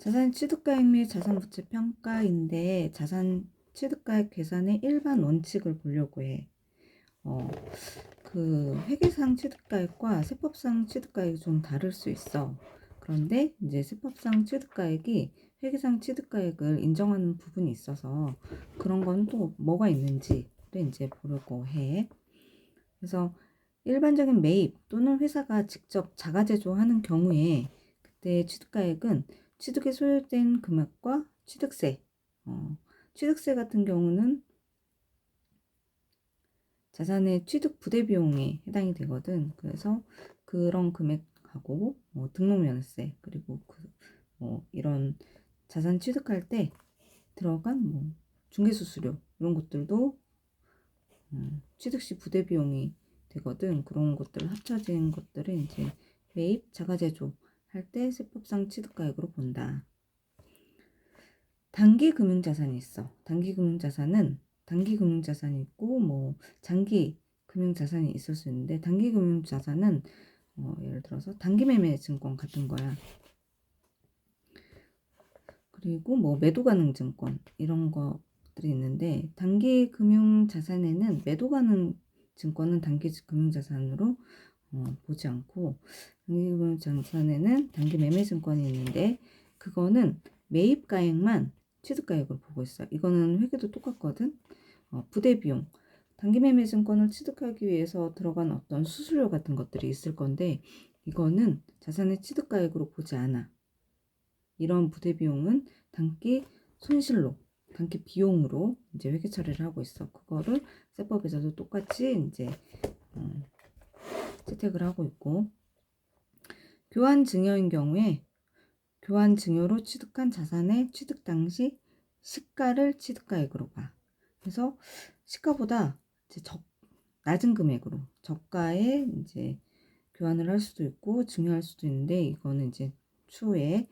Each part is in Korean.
자산 취득가액 및 자산 부채 평가인데 자산 취득가액 계산의 일반 원칙을 보려고 해. 그 회계상 취득가액과 세법상 취득가액이 좀 다를 수 있어. 그런데 이제 세법상 취득가액이 회계상 취득가액을 인정하는 부분이 있어서 그런 건 또 뭐가 있는지를 이제 보려고 해. 그래서 일반적인 매입 또는 회사가 직접 자가 제조하는 경우에 그때 취득가액은 취득에 소요된 금액과 취득세, 취득세 같은 경우는 자산의 취득 부대 비용에 해당이 되거든. 그래서 그런 금액하고 등록면허세 그리고 이런 자산 취득할 때 들어간 중개수수료 이런 것들도 취득 시 부대 비용이 되거든. 그런 것들 합쳐진 것들을 이제 매입 자가제조 할 때 세법상 취득가액으로 본다. 단기 금융자산이 있어. 단기 금융자산이 있고 장기 금융자산이 있을 수 있는데 단기 금융자산은 예를 들어서 단기 매매 증권 같은 거야. 그리고 매도 가능 증권 이런 것들이 있는데 단기 금융자산에는 매도 가능 증권은 단기 금융자산으로 보지 않고 단기 금융자산에는 단기 매매 증권이 있는데 그거는 매입가액만 취득가액으로 보고 있어. 이거는 회계도 똑같거든. 부대 비용. 단기 매매 증권을 취득하기 위해서 들어간 어떤 수수료 같은 것들이 있을 건데 이거는 자산의 취득가액으로 보지 않아. 이런 부대 비용은 단기 손실로, 단기 비용으로 이제 회계 처리를 하고 있어. 그거를 세법에서도 똑같이 이제 채택을 하고 있고, 교환 증여인 경우에 교환 증여로 취득한 자산의 취득 당시 시가를 취득가액으로 봐. 그래서 시가보다 이제 낮은 금액으로 저가에 이제 교환을 할 수도 있고 증여할 수도 있는데 이거는 이제 추후에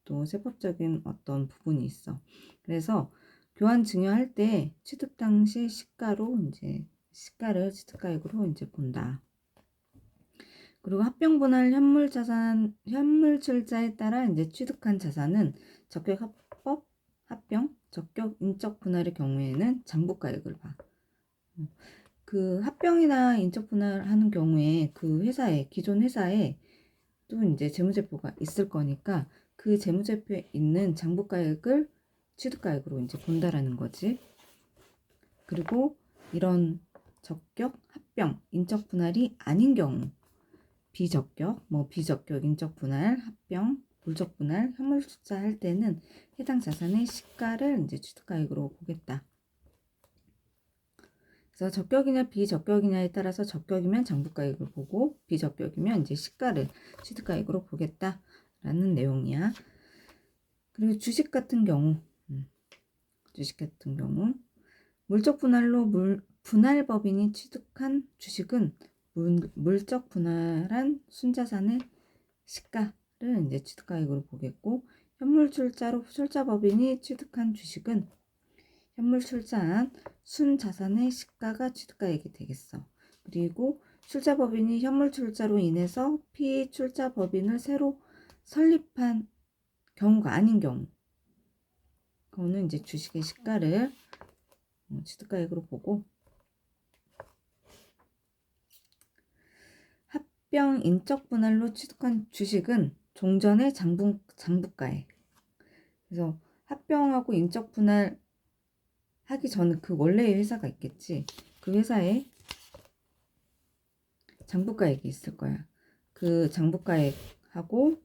또 세법적인 어떤 부분이 있어. 그래서 교환 증여할 때 취득 당시 시가로 이제 시가를 취득가액으로 이제 본다. 그리고 합병 분할 현물 출자에 따라 이제 취득한 자산은 적격 합법 합병 적격 인적 분할의 경우에는 장부가액을 봐. 그 합병이나 인적 분할하는 경우에 그 회사에 기존 회사에 또 이제 재무제표가 있을 거니까 그 재무제표에 있는 장부가액을 취득가액으로 이제 본다라는 거지. 그리고 이런 적격, 합병, 인적 분할이 아닌 경우 비적격, 비적격, 인적 분할, 합병, 물적 분할, 현물 투자할 때는 해당 자산의 시가를 이제 취득가액으로 보겠다. 그래서 적격이냐 비적격이냐에 따라서 적격이면 장부가액을 보고 비적격이면 이제 시가를 취득가액으로 보겠다라는 내용이야. 그리고 주식 같은 경우 물적 분할로 분할법인이 취득한 주식은 물적 분할한 순자산의 시가를 이제 취득가액으로 보겠고 현물 출자로 출자법인이 취득한 주식은 현물 출자한 순자산의 시가가 취득가액이 되겠어. 그리고 출자법인이 현물 출자로 인해서 피출자법인을 새로 설립한 경우가 아닌 경우 그거는 이제 주식의 시가를 취득가액으로 보고 합병 인적 분할로 취득한 주식은 종전의 장부가액. 그래서 합병하고 인적 분할 하기 전에 그 원래의 회사가 있겠지. 그 회사에 장부가액이 있을 거야. 그 장부가액하고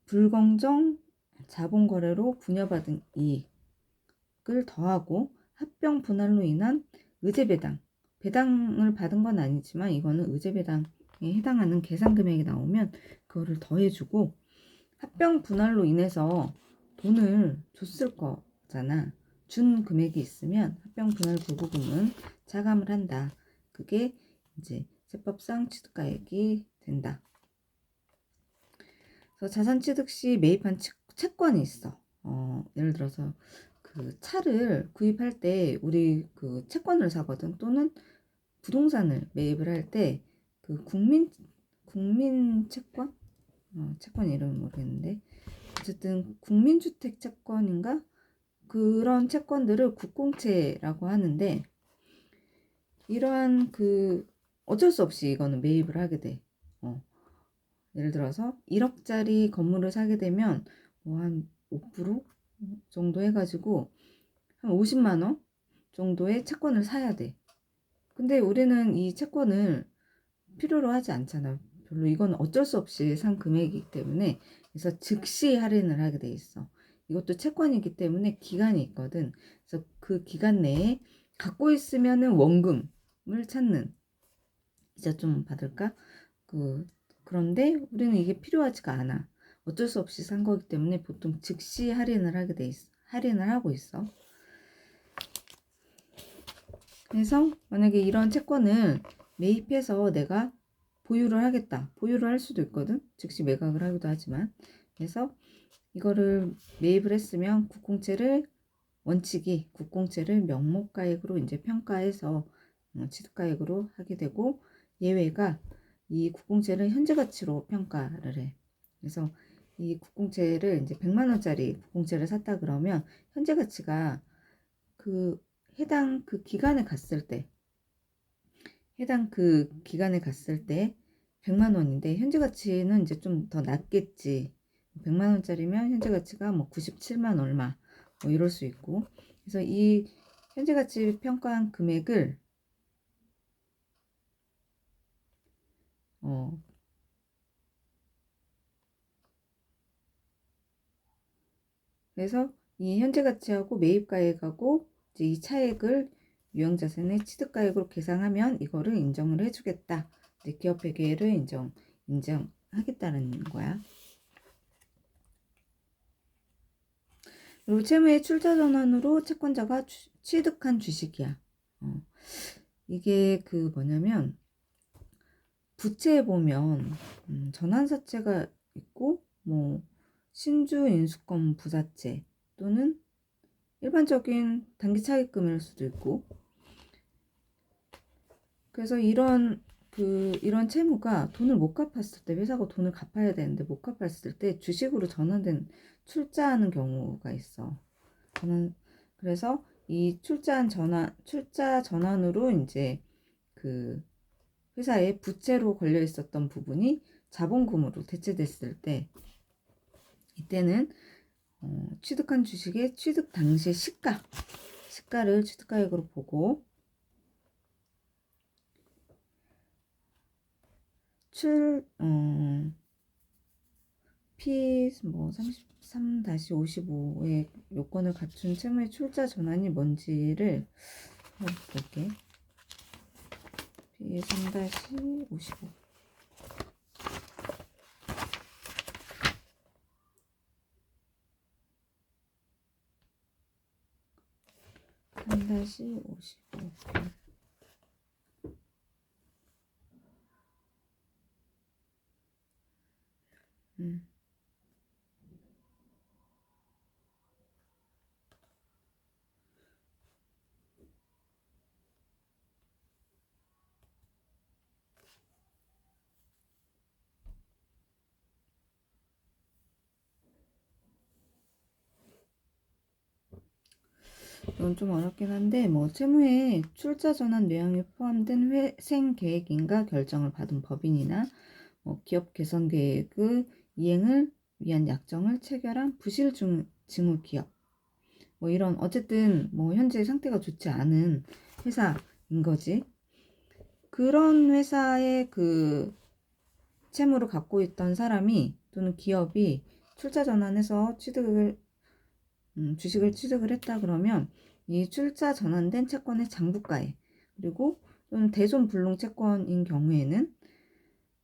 불공정 자본거래로 분여받은 이익을 더하고 합병 분할로 인한 배당을 받은 건 아니지만 이거는 의제배당에 해당하는 계산금액이 나오면 그거를 더해주고 합병 분할로 인해서 돈을 줬을 거잖아. 준 금액이 있으면 합병 분할 불구금은 차감을 한다. 그게 이제 세법상 취득가액이 된다. 그래서 자산 취득 시 매입한 채권이 있어. 예를 들어서 그 차를 구입할 때 우리 그 채권을 사거든. 또는 부동산을 매입을 할 때 그 국민 채권? 채권 이름은 모르겠는데 어쨌든 국민주택 채권인가? 그런 채권들을 국공채라고 하는데, 이러한 어쩔 수 없이 이거는 매입을 하게 돼. 예를 들어서 1억짜리 건물을 사게 되면 뭐 한 5% 정도 해가지고 한 50만 원 정도의 채권을 사야 돼. 근데 우리는 이 채권을 필요로 하지 않잖아. 별로 이건 어쩔 수 없이 산 금액이기 때문에, 그래서 즉시 할인을 하게 돼 있어. 이것도 채권이기 때문에 기간이 있거든. 그래서 그 기간 내에 갖고 있으면은 원금을 찾는, 이자 좀 받을까? 그런데 우리는 이게 필요하지가 않아. 어쩔 수 없이 산 거기 때문에 보통 즉시 할인을 하게 돼 있어. 할인을 하고 있어. 그래서 만약에 이런 채권을 매입해서 내가 보유를 하겠다. 보유를 할 수도 있거든. 즉시 매각을 하기도 하지만. 그래서 이거를 매입을 했으면 원칙이 국공채를 명목가액으로 이제 평가해서 취득가액으로 하게 되고, 예외가 이 국공채를 현재가치로 평가를 해. 그래서 이 국공채를 이제 100만 원짜리 국공채를 샀다 그러면 현재가치가 해당 기간에 갔을 때 100만 원인데 현재 가치는 이제 좀 더 낮겠지. 100만 원짜리면 현재 가치가 뭐 97만 얼마 뭐 이럴 수 있고. 그래서 이 현재 가치 평가한 금액을 그래서 이 현재 가치하고 매입가액하고 이제 이 차액을 유형자산의 취득가액으로 계산하면 이거를 인정을 해주겠다. 이제 기업회계를 인정하겠다는 거야. 그리고 채무의 출자전환으로 채권자가 취득한 주식이야. 이게 뭐냐면, 부채에 보면 전환사채가 있고, 뭐 신주 인수권 부사채 또는 일반적인 단기 차익금일 수도 있고. 그래서 이런 채무가 돈을 못 갚았을 때, 회사가 돈을 갚아야 되는데 못 갚았을 때 주식으로 전환된 출자하는 경우가 있어. 그래서 이 출자 전환으로 이제 회사에 부채로 걸려 있었던 부분이 자본금으로 대체됐을 때, 이때는 취득한 주식의 취득 당시 시가를 취득가액으로 보고, P 33-55의 요건을 갖춘 채무의 출자 전환이 뭔지를 볼게. P 3-55 3-55 이건 좀 어렵긴 한데, 뭐 채무에 출자 전환 내용이 포함된 회생 계획인가 결정을 받은 법인이나 뭐 기업 개선 계획의 이행을 위한 약정을 체결한 부실 징후 기업, 뭐 이런, 어쨌든 뭐 현재 상태가 좋지 않은 회사인 거지. 그런 회사의 채무를 갖고 있던 사람이 또는 기업이 출자 전환해서 주식을 취득을 했다 그러면, 이 출자 전환된 채권의 장부가액, 그리고 또는 대손 불능 채권인 경우에는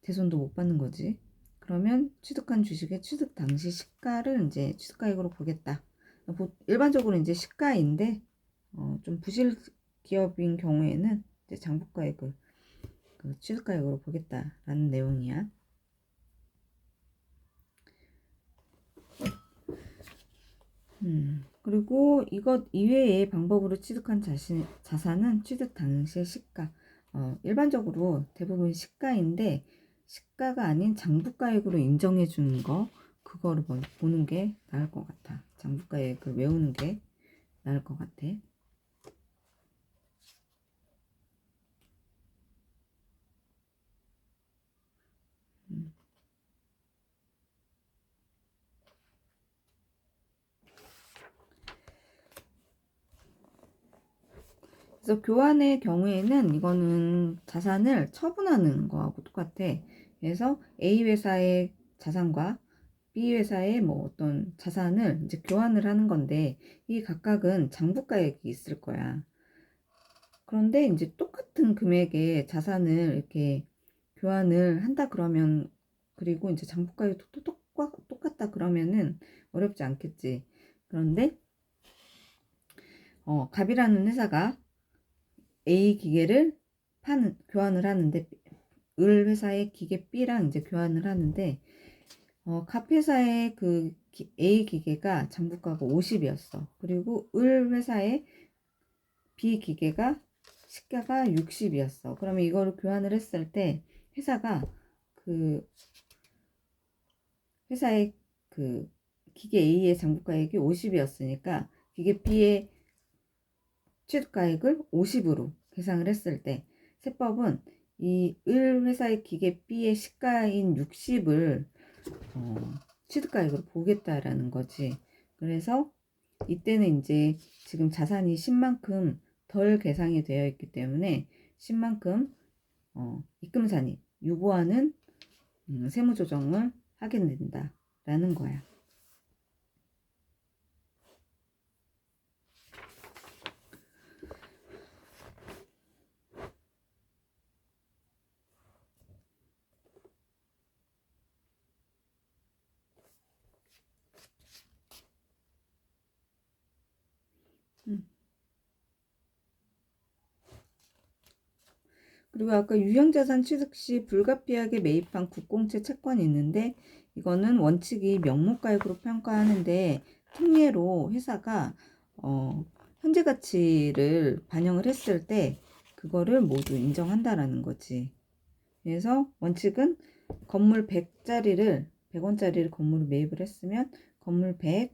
대손도 못 받는 거지. 그러면 취득한 주식의 취득 당시 시가를 이제 취득가액으로 보겠다. 일반적으로 이제 시가인데, 좀 부실 기업인 경우에는 이제 장부가액을 취득가액으로 보겠다라는 내용이야. 그리고 이것 이외의 방법으로 취득한 자산은 취득 당시의 시가, 일반적으로 대부분 시가인데, 시가가 아닌 장부가액으로 인정해 주는 거, 그거를 먼저 보는 게 나을 것 같아. 장부가액을 외우는 게 나을 것 같아. 그래서 교환의 경우에는 이거는 자산을 처분하는 거하고 똑같아. 그래서 A 회사의 자산과 B 회사의 뭐 어떤 자산을 이제 교환을 하는 건데, 이 각각은 장부가액이 있을 거야. 그런데 이제 똑같은 금액의 자산을 이렇게 교환을 한다 그러면, 그리고 이제 장부가액도 똑같다 그러면은 어렵지 않겠지. 그런데 갑이라는 회사가 A 기계를 교환을 하는데, 을 회사의 기계 B랑 이제 교환을 하는데, 갑 회사의 그 A 기계가 장부가가 50이었어. 그리고 을 회사의 B 기계가 시가가 60이었어. 그러면 이거를 교환을 했을 때 회사가 그 회사의 그 기계 A의 장부가액이 50이었으니까 기계 B의 취득가액을 50으로 계산을 했을 때, 세법은 이 을 회사의 기계 B의 시가인 60을 취득가액으로 보겠다라는 거지. 그래서 이때는 이제 지금 자산이 10만큼 덜 계상이 되어 있기 때문에 10만큼 입금산이 유보하는 세무조정을 하게 된다라는 거야. 그리고 아까 유형자산 취득 시 불가피하게 매입한 국공채 채권이 있는데, 이거는 원칙이 명목가액으로 평가하는데, 특례로 회사가 현재 가치를 반영을 했을 때 그거를 모두 인정한다라는 거지. 그래서 원칙은 건물 100짜리를 100원짜리를 건물을 매입을 했으면 건물 100,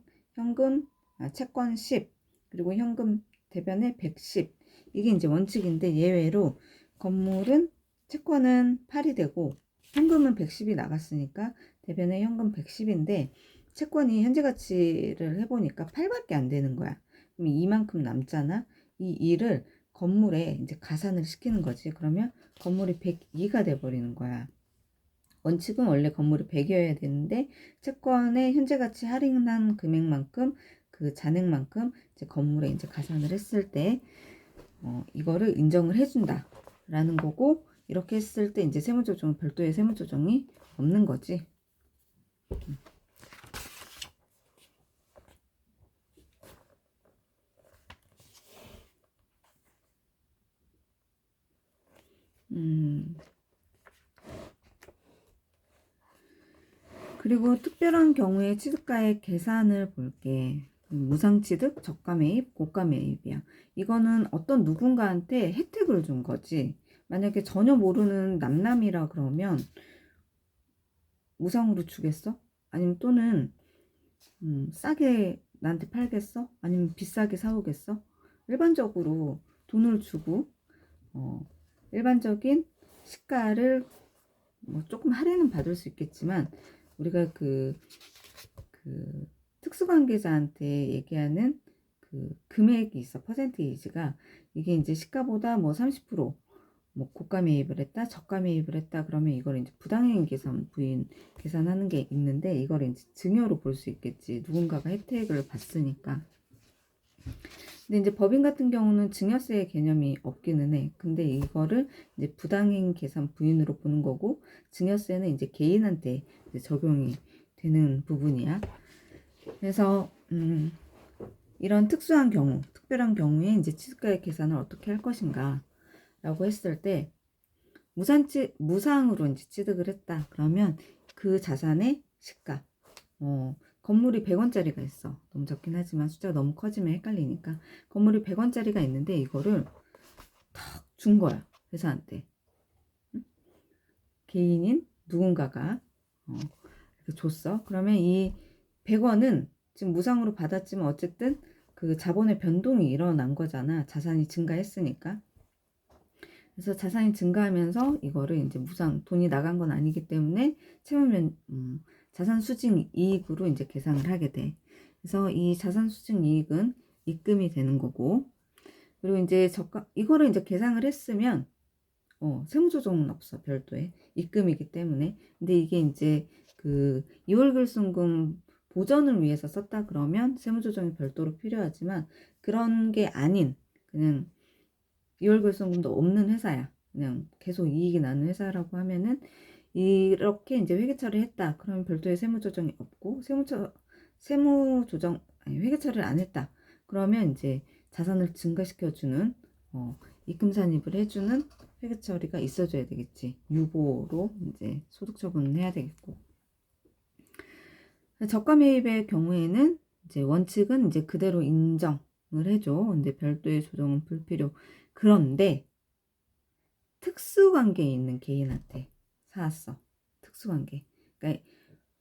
채권 10, 그리고 현금 대변에 110. 이게 이제 원칙인데, 예외로 건물은 채권은 8이 되고 현금은 110이 나갔으니까 대변에 현금 110인데, 채권이 현재 가치를 해보니까 8밖에 안 되는 거야. 그럼 이만큼 남잖아. 이 2를 건물에 이제 가산을 시키는 거지. 그러면 건물이 102가 돼버리는 거야. 원칙은 원래 건물이 100이어야 되는데, 채권의 현재 가치 할인한 금액만큼, 그 잔액만큼 이제 건물에 이제 가산을 했을 때 이거를 인정을 해준다 라는 거고, 이렇게 했을 때 이제 세무조정, 별도의 세무조정이 없는 거지. 그리고 특별한 경우에 취득가액 계산을 볼게. 무상취득, 저가매입, 고가매입이야. 이거는 어떤 누군가한테 혜택을 준 거지. 만약에 전혀 모르는 남남이라 그러면 무상으로 주겠어? 아니면 또는 싸게 나한테 팔겠어? 아니면 비싸게 사오겠어? 일반적으로 돈을 주고 일반적인 시가를 뭐 조금 할인은 받을 수 있겠지만, 우리가 그 특수관계자한테 얘기하는 그 금액이 있어. 퍼센테이지가, 이게 이제 시가보다 뭐 30%, 뭐 고가 매입을 했다, 저가 매입을 했다 그러면 이걸 이제 부당행 계산 부인 계산하는 게 있는데, 이걸 이제 증여로 볼 수 있겠지. 누군가가 혜택을 받으니까. 근데 이제 법인 같은 경우는 증여세 개념이 없기는 해. 근데 이거를 이제 부당행 계산 부인으로 보는 거고, 증여세는 이제 개인한테 이제 적용이 되는 부분이야. 그래서 이런 특수한 경우, 특별한 경우에 이제 취득가액 계산을 어떻게 할 것인가 라고 했을 때, 무상으로 이제 취득을 했다 그러면 그 자산의 시가, 건물이 100원짜리가 있어. 너무 적긴 하지만 숫자가 너무 커지면 헷갈리니까, 건물이 100원짜리가 있는데 이거를 탁 준 거야, 회사한테. 개인인 누군가가 줬어. 그러면 이 100원은 지금 무상으로 받았지만 어쨌든 그 자본의 변동이 일어난 거잖아. 자산이 증가했으니까. 그래서 자산이 증가하면서 이거를 이제 무상 돈이 나간 건 아니기 때문에 채무면 자산 수증 이익으로 이제 계산을 하게 돼. 그래서 이 자산 수증 이익은 입금이 되는 거고, 그리고 이제 이거를 이제 계산을 했으면 세무조정은 없어. 별도의 입금이기 때문에. 근데 이게 이제 그 2월 결손금 보전을 위해서 썼다 그러면 세무조정이 별도로 필요하지만, 그런 게 아닌 그냥 2월 결손금도 없는 회사야. 그냥 계속 이익이 나는 회사라고 하면은 이렇게 이제 회계 처리를 했다. 그러면 별도의 세무조정이 없고, 세무조정 아니 회계 처리를 안 했다. 그러면 이제 자산을 증가시켜주는 입금 산입을 해주는 회계 처리가 있어줘야 되겠지. 유보로 이제 소득 처분을 해야 되겠고. 저가 매입의 경우에는 이제 원칙은 이제 그대로 인정을 해줘. 근데 별도의 조정은 불필요. 그런데 특수관계에 있는 개인한테 사왔어. 특수관계. 그러니까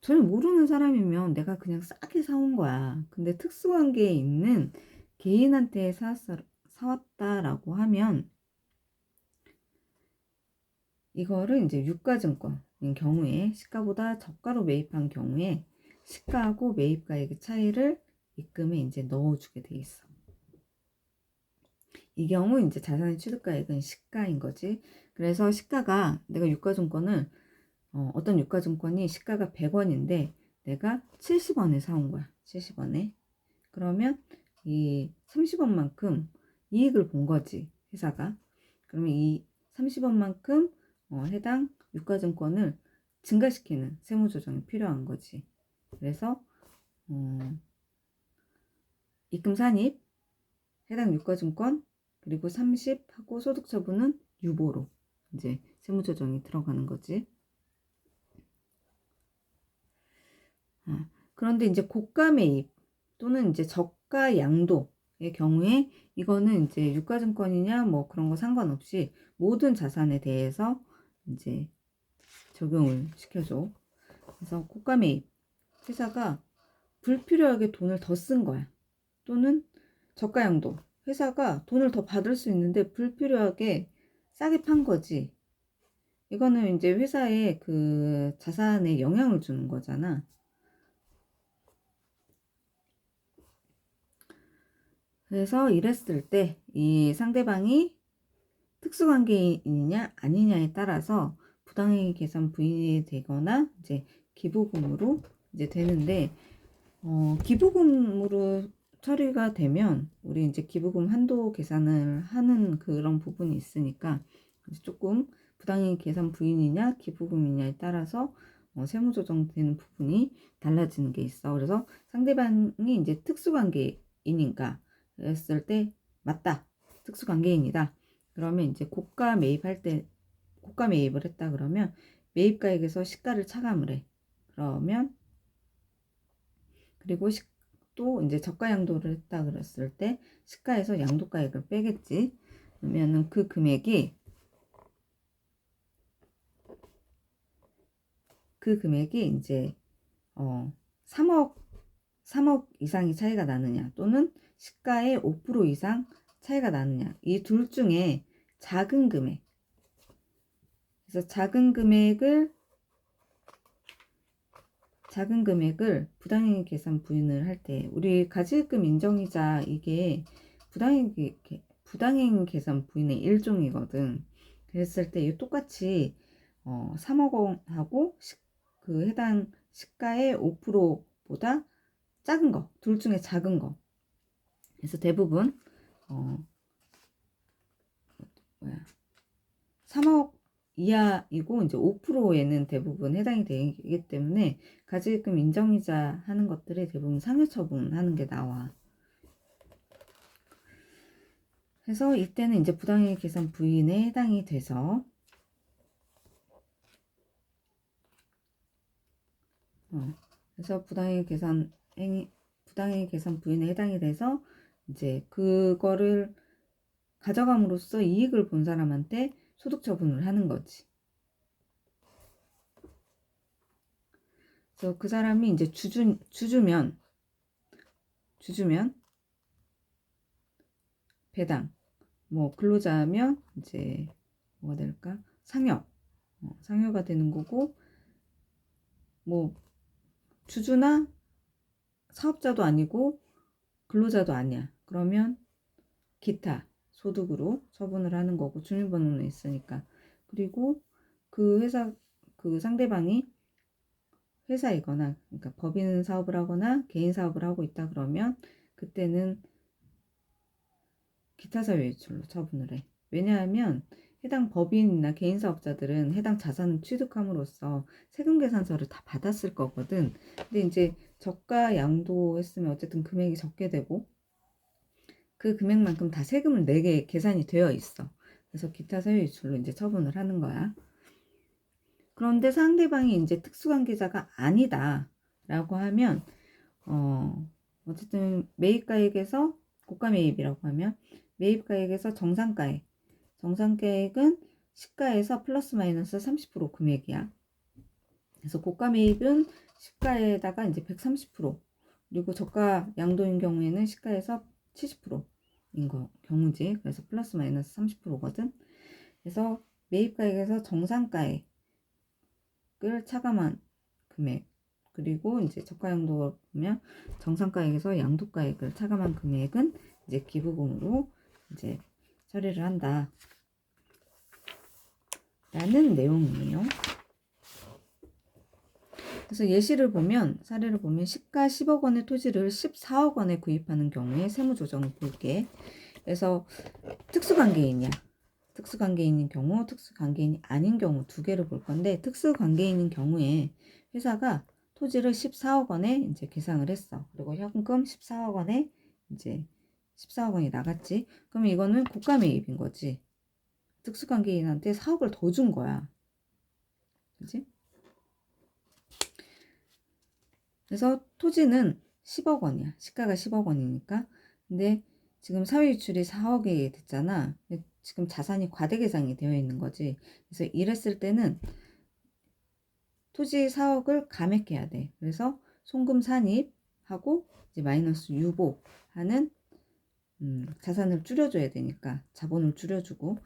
전혀 모르는 사람이면 내가 그냥 싸게 사온 거야. 근데 특수관계에 있는 개인한테 사왔다라고 하면 이거를 이제 유가증권인 경우에 시가보다 저가로 매입한 경우에 시가하고 매입가액의 차이를 입금에 이제 넣어주게 돼 있어. 이 경우 이제 자산의 취득가액은 시가인 거지. 그래서 시가가 내가 유가증권을 어떤 유가증권이 시가가 100원인데 내가 70원에 사온 거야. 70원에. 그러면 이 30원만큼 이익을 본 거지, 회사가. 그러면 이 30원만큼 해당 유가증권을 증가시키는 세무조정이 필요한 거지. 그래서 입금 산입, 해당 유가증권, 그리고 30하고 소득처분은 유보로 이제 세무조정이 들어가는 거지. 그런데 이제 고가 매입 또는 이제 저가 양도의 경우에 이거는 이제 유가증권이냐 뭐 그런 거 상관없이 모든 자산에 대해서 이제 적용을 시켜줘. 그래서 고가 매입, 회사가 불필요하게 돈을 더 쓴 거야. 또는 저가 양도, 회사가 돈을 더 받을 수 있는데 불필요하게 싸게 판 거지. 이거는 이제 회사의 그 자산에 영향을 주는 거잖아. 그래서 이랬을 때 이 상대방이 특수관계인이냐 아니냐에 따라서 부당행위 계산 부인이 되거나 이제 기부금으로 이제 되는데, 기부금으로 처리가 되면 우리 이제 기부금 한도 계산을 하는 그런 부분이 있으니까 조금 부당행위 계산 부인이냐 기부금이냐에 따라서 세무조정되는 부분이 달라지는 게 있어. 그래서 상대방이 이제 특수관계인인가 그랬을 때 맞다, 특수관계인이다. 그러면 이제 고가 매입을 했다 그러면 매입가액에서 시가를 차감을 해. 그러면 그리고 또 이제 저가 양도를 했다 그랬을 때 시가에서 양도가액을 빼겠지. 그러면은 그 금액이 이제 3억 이상이 차이가 나느냐 또는 시가의 5% 이상 차이가 나느냐, 이 둘 중에 작은 금액, 그래서 작은 금액을 부당행위 계산 부인을 할 때 우리 가지금 인정이자 이게 부당행위 계산 부인의 일종이거든. 그랬을 때 똑같이 3억 원하고 그 해당 시가의 5%보다 작은 거, 둘 중에 작은 거. 그래서 대부분 3억 이하이고 이제 5%에는 대부분 해당이 되기 때문에 가지금 인정이자 하는 것들이 대부분 상해처분하는 게 나와. 그래서 이때는 이제 부당행위 계산 부인에 해당이 돼서 그래서 부당행위 계산 부인에 해당이 돼서 이제 그거를 가져감으로써 이익을 본 사람한테 소득 처분을 하는 거지. 그래서 그 사람이 이제 주주면 배당, 뭐 근로자면 이제 뭐가 될까? 상여, 상여가 되는 거고, 뭐 주주나 사업자도 아니고 근로자도 아니야. 그러면 기타 소득으로 처분을 하는 거고, 주민번호는 있으니까. 그리고 그 회사, 그 상대방이 회사이거나, 그러니까 법인 사업을 하거나 개인 사업을 하고 있다 그러면 그때는 기타 사유외출로 처분을 해. 왜냐하면 해당 법인이나 개인 사업자들은 해당 자산을 취득함으로써 세금 계산서를 다 받았을 거거든. 근데 이제 저가 양도했으면 어쨌든 금액이 적게 되고 그 금액만큼 다 세금을 내게 계산이 되어 있어. 그래서 기타 사유외출로 이제 처분을 하는 거야. 그런데 상대방이 이제 특수관계자가 아니다라고 하면 어쨌든 매입가액에서 고가매입이라고 하면 매입가액에서 정상가액은 시가에서 플러스 마이너스 30% 금액이야. 그래서 고가매입은 시가에다가 이제 130%, 그리고 저가 양도인 경우에는 시가에서 70%인 경우지. 그래서 플러스 마이너스 30%거든. 그래서 매입가액에서 정상가액을 차감한 금액, 그리고 이제 저가 양도 보면 정상가액에서 양도가액을 차감한 금액은 이제 기부금으로 이제 처리를 한다 라는 내용이에요. 그래서 사례를 보면 시가 10억 원의 토지를 14억 원에 구입하는 경우에 세무조정을 볼게. 그래서 특수관계인이야. 특수관계인인 경우, 특수관계인이 아닌 경우 두 개를 볼 건데, 특수관계인인 경우에 회사가 토지를 14억 원에 이제 계상을 했어. 그리고 현금 14억 원에 이제 14억 원이 나갔지. 그럼 이거는 고가 매입인 거지. 특수관계인한테 4억을 더 준 거야. 그치? 그래서 토지는 10억 원이야. 시가가 10억 원이니까. 근데 지금 사회유출이 4억이 됐잖아. 지금 자산이 과대계상이 되어 있는 거지. 그래서 이랬을 때는 토지 4억을 감액해야 돼. 그래서 송금 산입하고 이제 마이너스 유보하는 자산을 줄여줘야 되니까 자본을 줄여주고,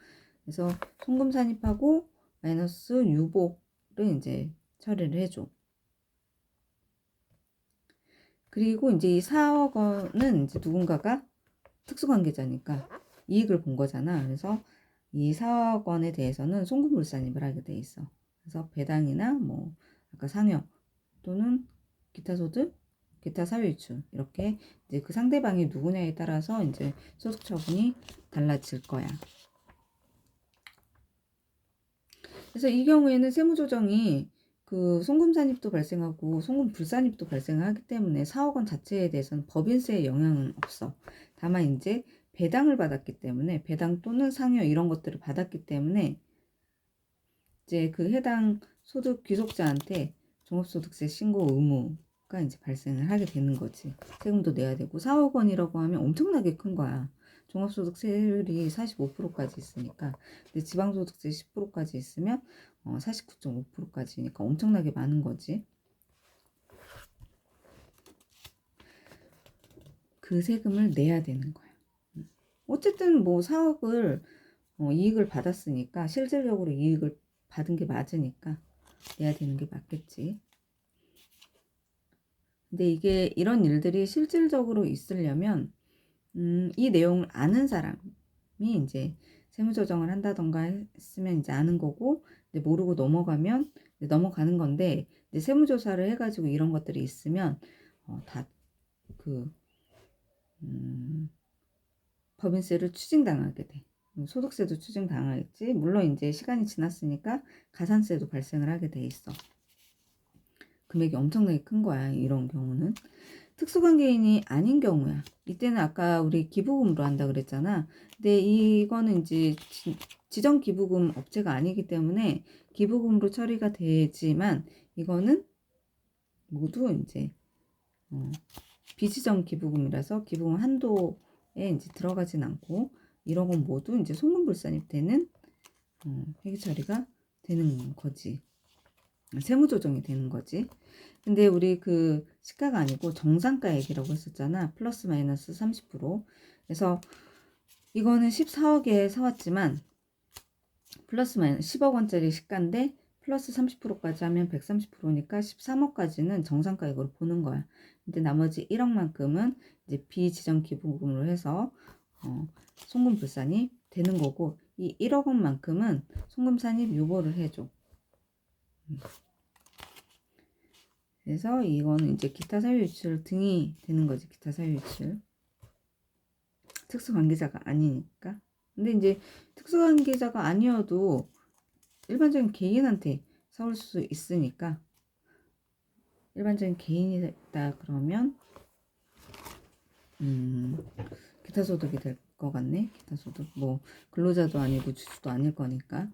그래서 송금 산입하고 마이너스 유보를 이제 처리를 해줘. 그리고 이제 이 4억 원은 이제 누군가가 특수관계자니까 이익을 본 거잖아. 그래서 이 4억 원에 대해서는 송금물산입을 하게 돼 있어. 그래서 배당이나 뭐 아까 상여 또는 기타 소득, 기타 사유이출, 이렇게 이제 그 상대방이 누구냐에 따라서 이제 소득 처분이 달라질 거야. 그래서 이 경우에는 세무조정이 그 송금산입도 발생하고 송금불산입도 발생하기 때문에 4억 원 자체에 대해서는 법인세에 영향은 없어. 다만 이제 배당을 받았기 때문에, 배당 또는 상여 이런 것들을 받았기 때문에 이제 그 해당 소득 귀속자한테 종합소득세 신고 의무가 이제 발생을 하게 되는 거지. 세금도 내야 되고, 4억 원이라고 하면 엄청나게 큰 거야. 종합소득세율이 45%까지 있으니까. 근데 지방소득세 10%까지 있으면 49.5%까지니까 엄청나게 많은 거지. 그 세금을 내야 되는 거야. 어쨌든 뭐 4억을 이익을 받았으니까, 실질적으로 이익을 받은 게 맞으니까 내야 되는 게 맞겠지. 근데 이게 이런 일들이 실질적으로 있으려면 이 내용을 아는 사람이 이제 세무조정을 한다던가 했으면 이제 아는 거고, 근데 모르고 넘어가면 이제 넘어가는 건데, 이제 세무조사를 해가지고 이런 것들이 있으면 다 그 법인세를 추징당하게 돼. 소득세도 추징당하겠지. 물론 이제 시간이 지났으니까 가산세도 발생을 하게 돼 있어. 금액이 엄청나게 큰 거야, 이런 경우는. 특수관계인이 아닌 경우야. 이때는 아까 우리 기부금으로 한다 그랬잖아. 근데 이거는 이제 지정 기부금 업체가 아니기 때문에 기부금으로 처리가 되지만, 이거는 모두 이제 비지정 기부금이라서 기부금 한도에 이제 들어가진 않고, 이런 건 모두 이제 송금불산입 되는 회계 처리가 되는 거지. 세무 조정이 되는 거지. 근데 우리 그 시가가 아니고 정상가액이라고 했었잖아. 플러스 마이너스 30%. 그래서 이거는 14억에 사왔지만 플러스 마이너스 10억 원짜리 시가인데 플러스 30%까지 하면 130%니까 13억까지는 정상가액으로 보는 거야. 근데 나머지 1억만큼은 이제 비지정 기부금으로 해서 송금 불산이 되는 거고, 이 1억 원만큼은 송금 산입 유보를 해줘. 그래서 이거는 이제 기타 사유 유출 등이 되는 거지. 기타 사유 유출. 특수관계자가 아니니까. 근데 이제 특수관계자가 아니어도 일반적인 개인한테 사올 수 있으니까, 일반적인 개인이다 그러면 기타 소득이 될 것 같네. 기타 소득 뭐 근로자도 아니고 주주도 아닐 거니까.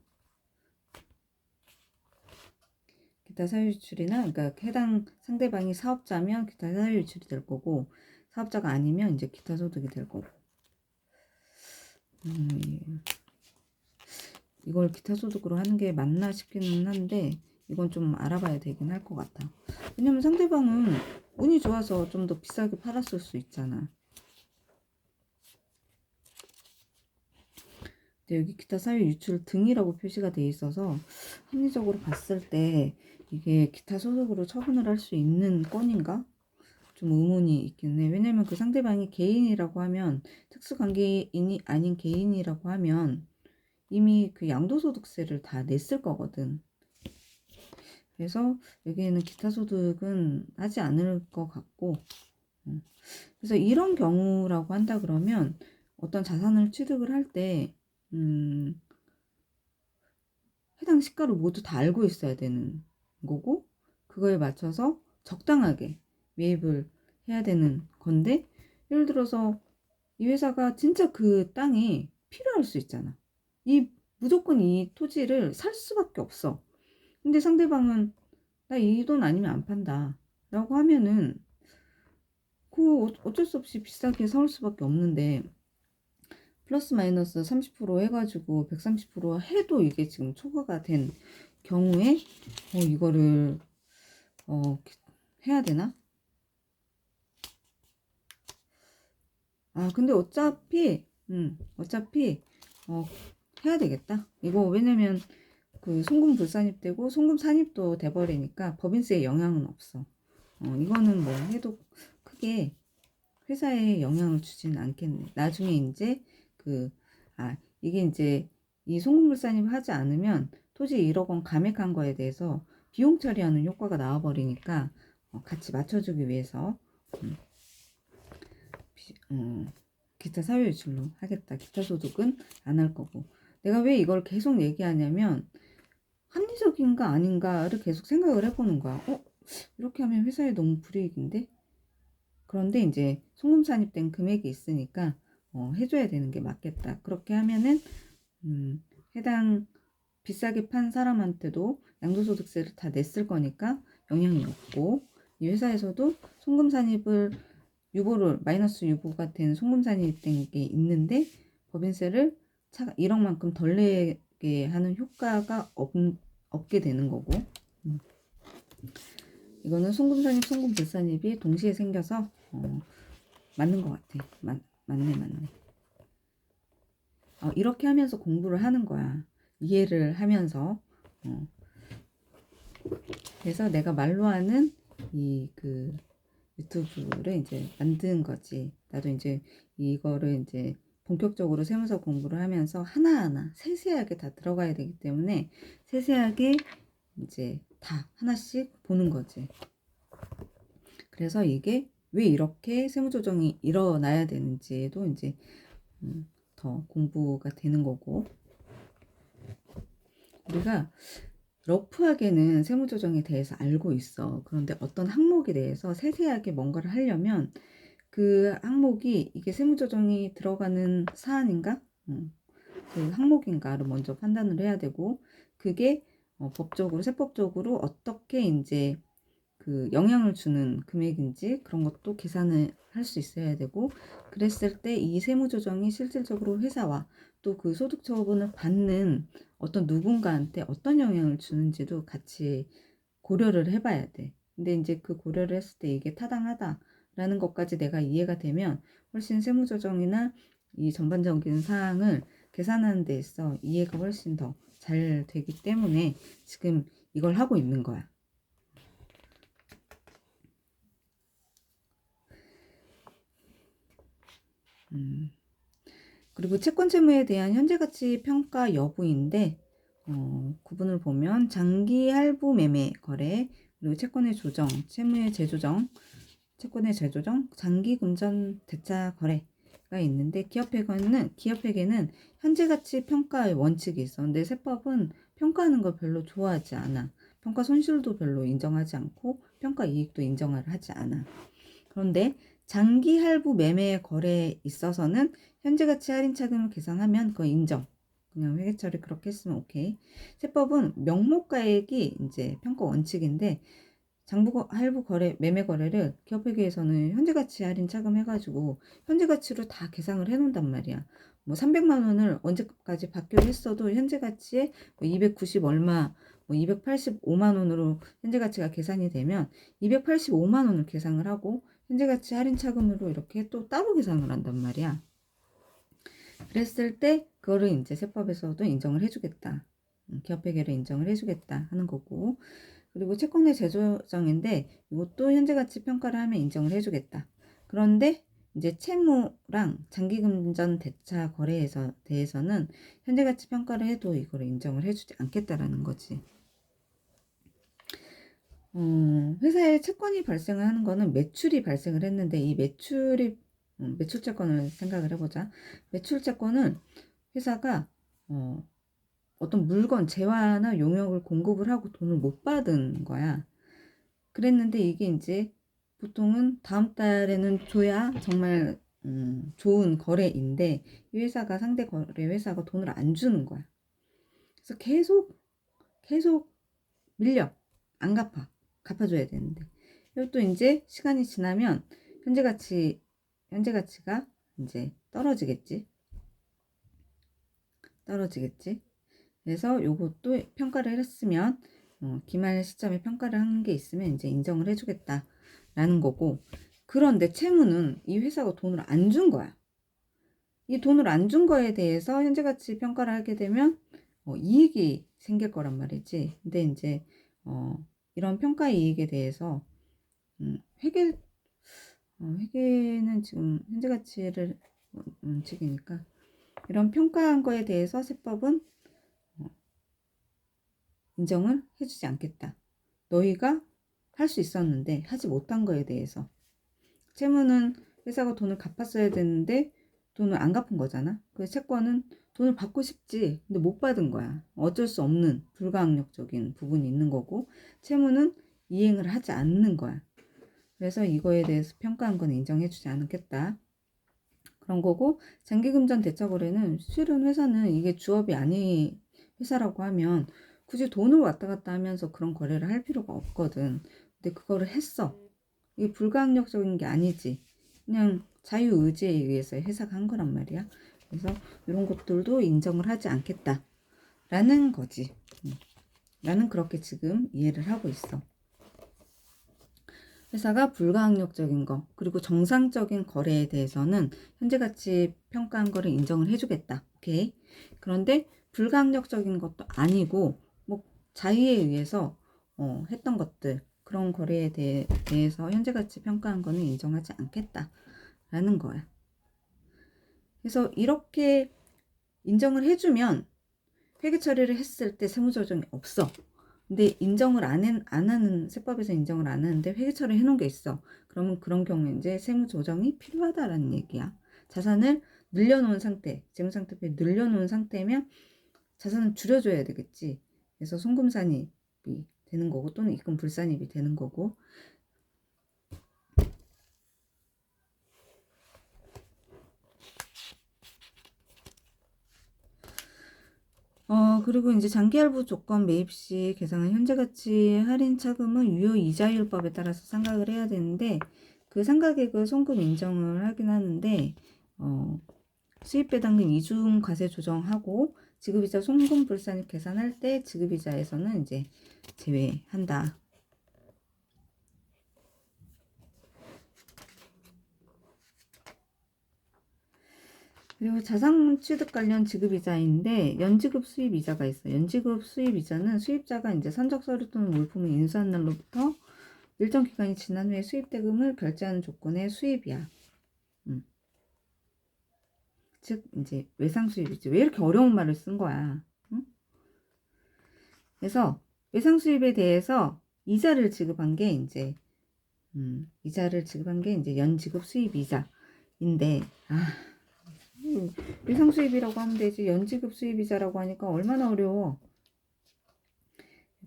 기타 사유 유출이나, 그러니까 해당 상대방이 사업자면 기타 사유 유출이 될 거고, 사업자가 아니면 이제 기타 소득이 될 거고. 이걸 기타 소득으로 하는 게 맞나 싶기는 한데, 이건 좀 알아봐야 되긴 할 것 같아. 왜냐면 상대방은 운이 좋아서 좀 더 비싸게 팔았을 수 있잖아. 근데 여기 기타 사유 유출 등이라고 표시가 돼 있어서 합리적으로 봤을 때 이게 기타 소득으로 처분을 할 수 있는 건인가? 좀 의문이 있긴 해. 왜냐면 그 상대방이 개인이라고 하면, 특수관계인이 아닌 개인이라고 하면 이미 그 양도소득세를 다 냈을 거거든. 그래서 여기에는 기타 소득은 하지 않을 것 같고, 그래서 이런 경우라고 한다 그러면 어떤 자산을 취득을 할 때 해당 시가를 모두 다 알고 있어야 되는 거고, 그거에 맞춰서 적당하게 매입을 해야 되는 건데, 예를 들어서 이 회사가 진짜 그 땅이 필요할 수 있잖아. 무조건 이 토지를 살 수밖에 없어. 근데 상대방은 나 이 돈 아니면 안 판다 라고 하면은 그 어쩔 수 없이 비싸게 사올 수밖에 없는데, 플러스 마이너스 30% 해가지고 130% 해도 이게 지금 초과가 된 경우에 이거를 해야 되나? 근데 어차피 해야 되겠다. 이거 왜냐면 그 송금 불산입되고 송금 산입도 돼버리니까 법인세에 영향은 없어. 이거는 뭐 해도 크게 회사에 영향을 주지는 않겠네. 나중에 이제 이게 이제 이 송금 불산입을 하지 않으면 토지 1억 원 감액한 거에 대해서 비용 처리하는 효과가 나와버리니까 같이 맞춰주기 위해서 기타 사유유출로 하겠다. 기타 소득은 안 할 거고. 내가 왜 이걸 계속 얘기하냐면 합리적인가 아닌가를 계속 생각을 해보는 거야. 이렇게 하면 회사에 너무 불이익인데? 그런데 이제 송금 산입된 금액이 있으니까 해줘야 되는 게 맞겠다. 그렇게 하면은 해당 비싸게 판 사람한테도 양도소득세를 다 냈을 거니까 영향이 없고, 이 회사에서도 송금 산입을 마이너스 유보가 된 송금 산입된 게 있는데 법인세를 1억만큼 덜 내게 하는 효과가 없게 되는 거고, 이거는 송금 산입, 송금 불산입이 동시에 생겨서 맞는 것 같아. 맞네. 이렇게 하면서 공부를 하는 거야. 이해를 하면서. 그래서 내가 말로 하는 그 유튜브를 이제 만든 거지. 나도 이제 이거를 이제 본격적으로 세무서 공부를 하면서 하나하나 세세하게 다 들어가야 되기 때문에 세세하게 이제 다 하나씩 보는 거지. 그래서 이게 왜 이렇게 세무조정이 일어나야 되는지도 이제 더 공부가 되는 거고, 우리가 러프하게는 세무조정에 대해서 알고 있어. 그런데 어떤 항목에 대해서 세세하게 뭔가를 하려면 그 항목이 이게 세무조정이 들어가는 사안인가? 그 항목인가를 먼저 판단을 해야 되고, 그게 법적으로, 세법적으로 어떻게 이제 그 영향을 주는 금액인지 그런 것도 계산을 할 수 있어야 되고, 그랬을 때 이 세무조정이 실질적으로 회사와 또 그 소득 처분을 받는 어떤 누군가한테 어떤 영향을 주는지도 같이 고려를 해봐야 돼. 근데 이제 그 고려를 했을 때 이게 타당하다라는 것까지 내가 이해가 되면 훨씬 세무조정이나 이 전반적인 사항을 계산하는 데 있어 이해가 훨씬 더 잘 되기 때문에 지금 이걸 하고 있는 거야. 그리고 채권 채무에 대한 현재가치 평가 여부인데 구분을 보면 장기 할부 매매 거래, 그리고 채권의 조정, 채무의 재조정, 채권의 재조정, 장기 금전 대차 거래가 있는데 기업회계는 현재가치 평가의 원칙이 있어. 근데 세법은 평가하는 걸 별로 좋아하지 않아. 평가 손실도 별로 인정하지 않고 평가 이익도 인정을 하지 않아. 그런데 장기 할부 매매 거래에 있어서는 현재가치 할인 차금을 계산하면 그거 인정. 그냥 회계 처리 그렇게 했으면 오케이. 세법은 명목가액이 이제 평가 원칙인데 할부 거래, 매매 거래를 기업회계에서는 현재가치 할인 차금 해가지고 현재가치로 다 계상을 해놓는단 말이야. 뭐 300만 원을 언제까지 받기로 했어도 현재가치에 뭐 290 얼마, 뭐 285만 원으로 현재가치가 계산이 되면 285만 원을 계상을 하고 현재가치 할인 차금으로 이렇게 또 따로 계산을 한단 말이야. 그랬을 때 그거를 이제 세법에서도 인정을 해주겠다. 기업회계를 인정을 해주겠다 하는 거고, 그리고 채권의 재조정인데 이것도 현재가치 평가를 하면 인정을 해주겠다. 그런데 이제 채무랑 장기금전 대차 거래에서 대해서는 현재가치 평가를 해도 이거를 인정을 해주지 않겠다라는 거지. 회사에 채권이 발생을 하는 거는 매출이 발생을 했는데 이 매출채권을 생각을 해보자. 매출채권은 회사가 어떤 물건, 재화나 용역을 공급을 하고 돈을 못 받은 거야. 그랬는데 이게 이제 보통은 다음 달에는 줘야 정말 좋은 거래인데 이 회사가 상대 거래 회사가 돈을 안 주는 거야. 그래서 계속 밀려. 안 갚아줘야 되는데. 그리고 또 이제 시간이 지나면 현재가치가 이제 떨어지겠지. 그래서 요것도 평가를 했으면 기말 시점에 평가를 한 게 있으면 이제 인정을 해주겠다라는 거고, 그런데 채무는 이 회사가 돈을 안 준 거야. 이 돈을 안 준 거에 대해서 현재가치 평가를 하게 되면 이익이 생길 거란 말이지. 근데 이제 이런 평가 이익에 대해서 회계는 지금 현재가치를 원칙이니까 이런 평가한 거에 대해서 세법은 인정을 해주지 않겠다. 너희가 할 수 있었는데 하지 못한 거에 대해서. 채무는 회사가 돈을 갚았어야 되는데 돈을 안 갚은 거잖아. 그래서 채권은 돈을 받고 싶지 근데 못 받은 거야. 어쩔 수 없는 불가항력적인 부분이 있는 거고, 채무는 이행을 하지 않는 거야. 그래서 이거에 대해서 평가한 건 인정해주지 않겠다. 그런 거고, 장기금전 대차거래는 실은 회사는 이게 주업이 아닌 회사라고 하면 굳이 돈을 왔다 갔다 하면서 그런 거래를 할 필요가 없거든. 근데 그거를 했어. 이게 불가항력적인 게 아니지. 그냥 자유의지에 의해서 회사가 한 거란 말이야. 그래서 이런 것들도 인정을 하지 않겠다라는 거지. 나는 그렇게 지금 이해를 하고 있어. 회사가 불가항력적인 거, 그리고 정상적인 거래에 대해서는 현재가치 평가한 거를 인정을 해주겠다. 오케이. 그런데 불가항력적인 것도 아니고 뭐 자의에 의해서 했던 것들, 그런 거래에 대해서 현재가치 평가한 거는 인정하지 않겠다라는 거야. 그래서 이렇게 인정을 해주면 회계 처리를 했을 때 세무조정이 없어. 근데 인정을 안 하는, 세법에서 인정을 안 하는데 회계 처리 해놓은 게 있어. 그러면 그런 경우에 이제 세무조정이 필요하다라는 얘기야. 자산을 늘려놓은 상태, 재무상태표에 늘려놓은 상태면 자산을 줄여줘야 되겠지. 그래서 송금산입이 되는 거고, 또는 입금 불산입이 되는 거고. 그리고 이제 장기할부 조건 매입 시 계상한 현재가치 할인 차금은 유효이자율법에 따라서 상각을 해야 되는데, 그 상각액을 송금 인정을 하긴 하는데, 수입배당금 이중 과세 조정하고 지급이자 송금 불산입 계산할 때 지급이자에서는 이제 제외한다. 그리고 자산 취득 관련 지급이자인데 연지급 수입이자가 있어요. 연지급 수입이자는 수입자가 이제 선적 서류 또는 물품을 인수한 날로부터 일정 기간이 지난 후에 수입대금을 결제하는 조건의 수입이야. 즉 이제 외상 수입이지. 왜 이렇게 어려운 말을 쓴 거야? 응? 그래서 외상 수입에 대해서 이자를 지급한 게 이제 이자를 지급한 게 이제 연지급 수입이자인데 외상 수입이라고 하면 되지. 연지급 수입이자라고 하니까 얼마나 어려워.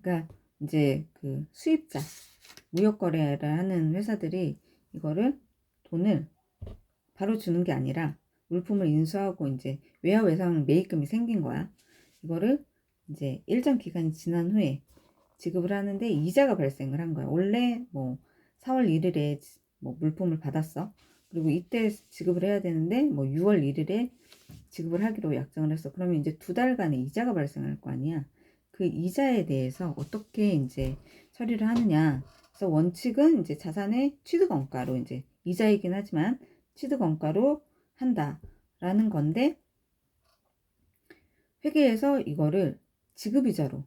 그러니까 이제 그 수입자 무역 거래를 하는 회사들이 이거를 돈을 바로 주는 게 아니라 물품을 인수하고 이제 외화 외상 매입금이 생긴 거야. 이거를 이제 일정 기간이 지난 후에 지급을 하는데 이자가 발생을 한 거야. 원래 뭐 4월 1일에 뭐 물품을 받았어. 그리고 이때 지급을 해야 되는데 뭐 6월 1일에 지급을 하기로 약정을 했어. 그러면 이제 2달간의 이자가 발생할 거 아니야. 그 이자에 대해서 어떻게 이제 처리를 하느냐. 그래서 원칙은 이제 자산의 취득원가로 이제 이자이긴 하지만 취득원가로 한다라는 건데 회계에서 이거를 지급이자로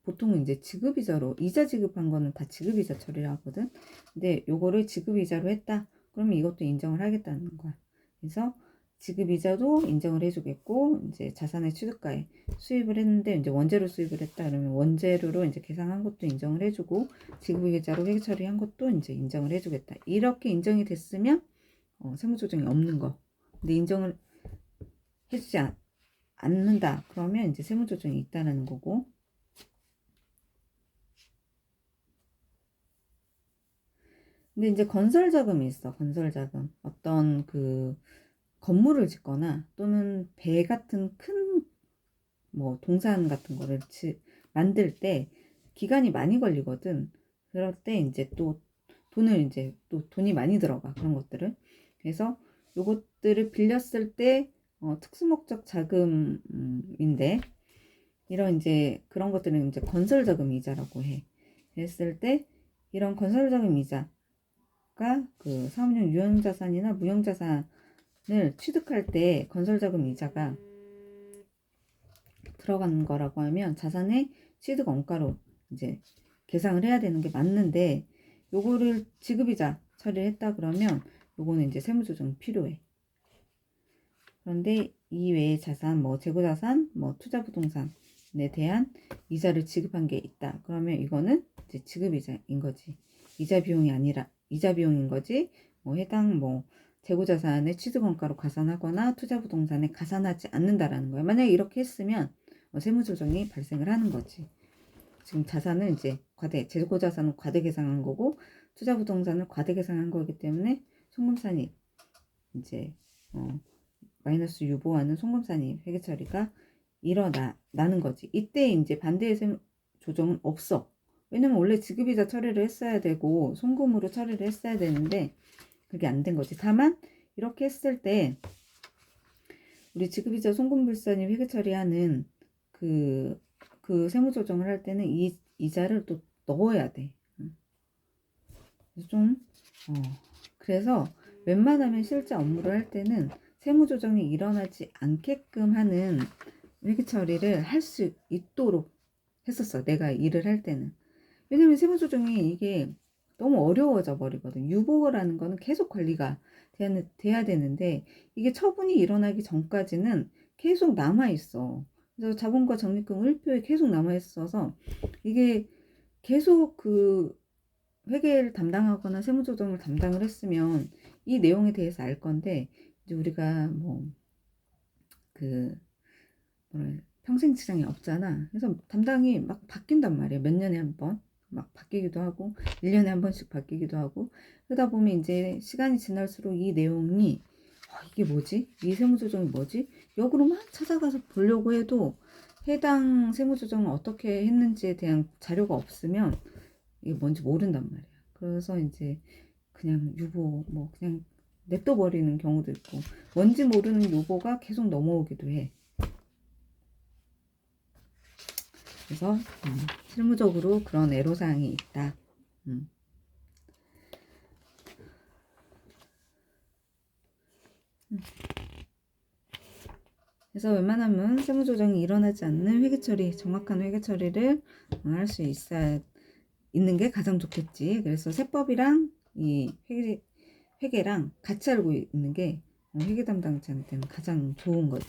보통은 이제 지급이자로 이자 지급한 거는 다 지급이자 처리를 하거든. 근데 요거를 지급이자로 했다. 그러면 이것도 인정을 하겠다는 거야. 그래서 지급이자도 인정을 해주겠고 이제 자산의 취득가에 수입을 했는데 이제 원재료 수입을 했다 그러면 원재료로 이제 계산한 것도 인정을 해주고 지급이자로 회계 처리한 것도 이제 인정을 해주겠다. 이렇게 인정이 됐으면 세무조정이 없는 거. 근데 인정을 해주지 않는다. 그러면 이제 세무조정이 있다는 거고. 근데 이제 건설 자금이 있어. 건설 자금. 어떤 그 건물을 짓거나 또는 배 같은 큰 뭐 동산 같은 거를 만들 때 기간이 많이 걸리거든. 그럴 때 이제 또 돈을 이제 또 돈이 많이 들어가. 그런 것들을. 그래서 요것들을 빌렸을 때 특수목적 자금인데 이런 이제 그런 것들은 이제 건설 자금 이자라고 해. 그랬을 때 이런 건설 자금 이자 그 사업용 유형자산이나 무형자산을 취득할 때 건설자금 이자가 들어가는 거라고 하면 자산의 취득 원가로 이제 계상을 해야 되는 게 맞는데 요거를 지급이자 처리를 했다 그러면 요거는 이제 세무조정이 필요해. 그런데 이 외의 자산, 뭐 재고자산, 뭐 투자부동산에 대한 이자를 지급한 게 있다. 그러면 이거는 이제 지급이자인 거지. 이자 비용이 아니라 이자 비용인 거지. 뭐 해당 뭐 재고자산의 취득원가로 가산하거나 투자부동산에 가산하지 않는다라는 거야. 만약에 이렇게 했으면 세무조정이 발생을 하는 거지. 지금 자산은 이제 재고자산은 과대 계상한 거고 투자부동산은 과대 계상한 거기 때문에 송금산이 이제 마이너스 유보하는 송금산입 회계 처리가 일어나는 거지. 이때 이제 반대의 조정은 없어. 왜냐면 원래 지급이자 처리를 했어야 되고 송금으로 처리를 했어야 되는데 그게 안 된 거지. 다만 이렇게 했을 때 우리 지급이자 송금불산입 회계 처리하는 그 세무조정을 할 때는 이 이자를 또 넣어야 돼. 좀 그래서 웬만하면 실제 업무를 할 때는 세무조정이 일어나지 않게끔 하는 회계 처리를 할 수 있도록 했었어. 내가 일을 할 때는. 왜냐면 세무조정이 이게 너무 어려워져 버리거든. 유보라는 거는 계속 관리가 돼야 되는데 이게 처분이 일어나기 전까지는 계속 남아있어. 그래서 자본과 적립금 을표에 계속 남아있어서 이게 계속 그 회계를 담당하거나 세무조정을 담당을 했으면 이 내용에 대해서 알 건데 이제 우리가 뭐 그 평생 지장이 없잖아. 그래서 담당이 막 바뀐단 말이야. 몇 년에 한 번 막 바뀌기도 하고 1년에 한 번씩 바뀌기도 하고 그러다 보면 이제 시간이 지날수록 이 내용이 이게 뭐지? 이 세무조정이 뭐지? 역으로 막 찾아가서 보려고 해도 해당 세무조정을 어떻게 했는지에 대한 자료가 없으면 이게 뭔지 모른단 말이야. 그래서 이제 그냥 유보 뭐 그냥 냅둬 버리는 경우도 있고 뭔지 모르는 유보가 계속 넘어오기도 해. 그래서 실무적으로 그런 애로사항이 있다. 그래서 웬만하면 세무조정이 일어나지 않는 회계처리, 정확한 회계처리를 할 수 있는 게 가장 좋겠지. 그래서 세법이랑 이 회계랑 같이 알고 있는 게 회계 담당자한테는 가장 좋은 거지.